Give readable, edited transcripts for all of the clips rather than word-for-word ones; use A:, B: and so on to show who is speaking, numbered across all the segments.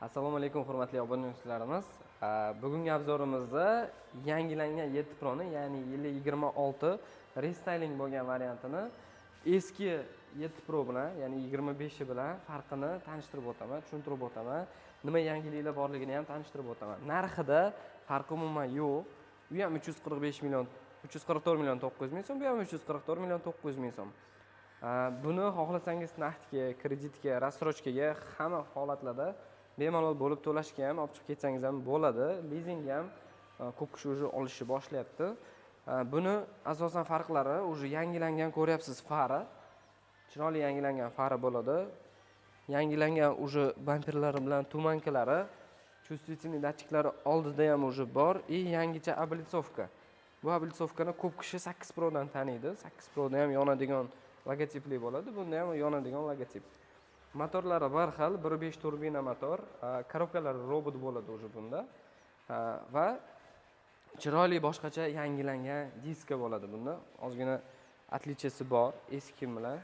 A: Assalomu alaykum hurmatli obunachilarimiz. Bugungi obzorimizda yangilangan 7 Pro ni, ya'ni yili 26 restyling bo'lgan variantini eski 7 Pro bilan, ya'ni 25 bilan farqini tanishtirib o'taman, tushuntirib o'taman. Nima yangiliklar borligini ham tanishtirib o'taman. Narxida farq umuman yo'q. Bu ham 344 million 900 ming so'm, bu ham 344 million 900 ming so'm. Buni xohlasangiz naqdga, kreditga, rassrochkaga hamma holatlarda bemalol bo'lib to'lashga ham olib chiqib ketsangiz ham bo'ladi. Lizing ham ko'p kishi уже olishni boshlayapti. Buni asosan farqlari уже yangilangan, ko'ryapsiz, fari. Chiroyli yangilangan fari bo'ladi. Yangilangan уже bamperlari bilan tumankalari, чувствительный datchiklari oldida ham уже bor. Yangicha облицовка. Bu облицовкani ko'p kishi 8 Pro dan taniydi. 8 Pro da ham yonadigan logotipli bo'ladi. Bunda ham yonadigan logotip. Motorlari har xil, 1.5 turbina motor, korobkalari robot bo'ladi уже bunda. Va chiroyli boshqacha yangilangan diska bo'ladi bunda. Ozgina atlichasi bor eski bilan.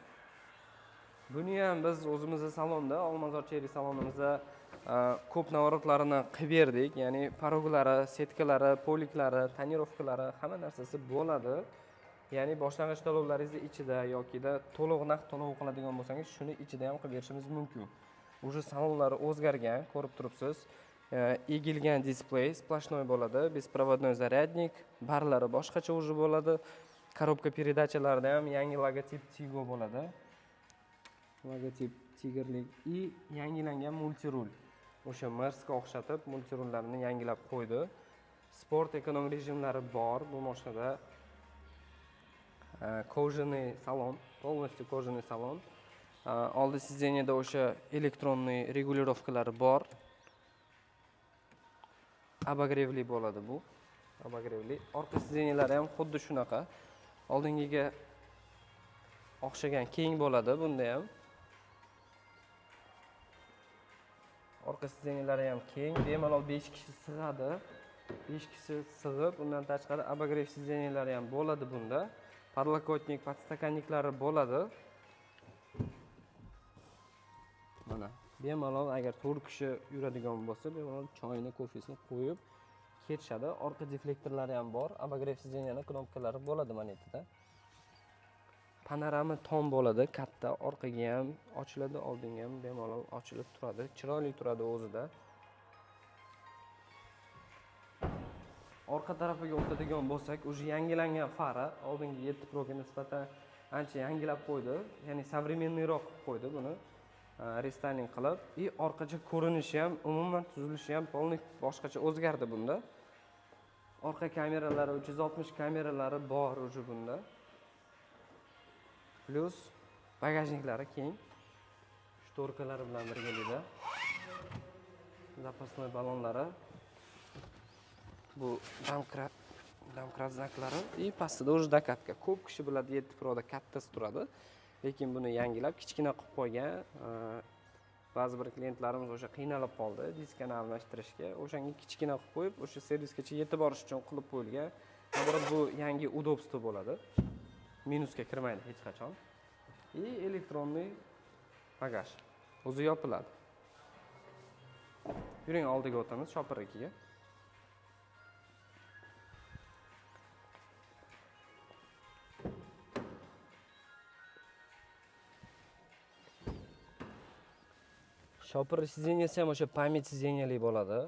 A: Buni ham biz o'zimizning salonda, Olmazor Cherry salonimizda ko'p navorotlarini qilib berdik. Ya'ni paroglari, setkalari, poliklari, tonirovkalari, hamma narsasi bo'ladi. Ya'ni boshlang'ich to'lovlaringizni ichida yokida to'liq naqd to'lov qiladigan bo'lsangiz, shuni ichida ham qilib berishimiz mumkin. Уже salonlari o'zgargan, ko'rib turibsiz. Egilgan displey, splashnoy bo'ladi, bespроводной зарядник, barlari boshqacha уже bo'ladi. Korobka передаchalarida ham yangi logotip Tigo bo'ladi. Logotip Tigerlik и yangilangan multirul. O'sha Mersga o'xshatib multirullarini yangilab qo'ydi. Sport ekonom rejimlari bor bu mashinada. Кожаный салон, полностью кожаный салон. Oldi sideniyada o'sha elektronniy regulirovkalari bor. Обогревli bo'ladi bu. Обогревli. Orqa sideniyalari ham xuddi shunaqa. Oldingiga o'xshagan keng bo'ladi bunda ham. Orqa sideniyalari ham keng, bemalol 5 kishi sig'adi. 5 kishi sig'ib, undan tashqari обогрев sideniyalari ham bo'ladi bunda. Parlakotnik, podstakanniklari bo'ladi. Mana, bemalol agar 4 kishi yuradigan bo'lsa, bemalol choyni, kofesini qo'yib ketishadi. Orqa deflektorlari ham bor. Обогрев sideniyani knopkalari bo'ladi manetida. Panorama tom bo'ladi, katta. Orqaga ham ochiladi, oldinga ham bemalol ochilib turadi. Chiroyli turadi o'zida. Orqa tarafiga o'tadigan bo'lsak, уже yangilangan fara oldingi 7 Pro ga nisbatan ancha yangilab qo'ydi. Ya'ni savremenniroq qo'ydi buni. Restyling qilib, orqacha ko'rinishi ham, umuman tuzilishi ham polnik boshqacha o'zgardi bunda. Orqa kameralari 360 kameralari bor уже bunda. Plus bagajniklari keng. Shtorkalari bilan birgalikda. Запасной ballonlari. Bu damkrat znaklari и pastida уже dakatka. Ko'p kishi biladi 7 Pro da kattasi turadi, lekin buni yangilab kichkina qilib qo'ygan. Ba'zi bir klientlarimiz o'sha qiynalib qoldi diskani almashtirishga. O'shanga kichkina qilib qo'yib, o'sha servisgacha yetib borish uchun qilib qo'yilgan. To'g'ri, bu yangi udobstvo bo'ladi. Minusga kirmaydi hech qachon. Elektronniy bagaj. O'zi yopiladi. Yuring oldiga o'tamiz, shopper 2 ga. Shopper sideniyasi ham o'sha pamять sideniyali bo'ladi,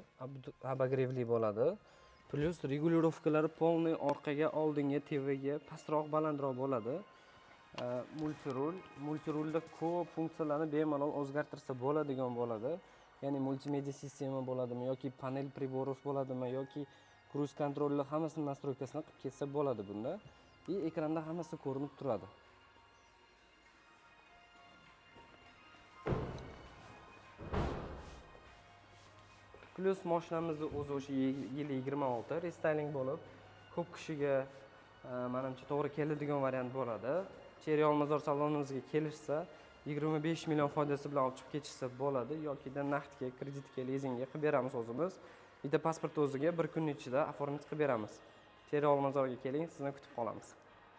A: обогревli bo'ladi. Plus regulirovkalari polniy orqaga, oldinga, tevaga pastroq, balandroq bo'ladi. Multirulda ko'p funksiyalarni bemalol o'zgartirsa bo'ladigan bo'ladi. Ya'ni multimedia sistema bo'ladimi yoki panel приborов bo'ladimi yoki cruise controllar hammasini настройкасini qilib ketsa bo'ladi bunda. Ekranda hammasi ko'rinib turadi. Plus mashinamizning o'zi o'sha yili 26 restyling bo'lib, ko'p kishiga menimcha to'g'ri keladigan variant bo'ladi. Cherry Olmazor salonimizga kelishsa, 25 million foydasi bilan olib chiqib ketishsa bo'ladi yoki naqdga, kreditga, lizingga qilib beramiz o'zimiz. Bitta pasport o'ziga bir kun ichida oformit qilib beramiz. Cherry Olmazorga keling, sizni kutib qolamiz.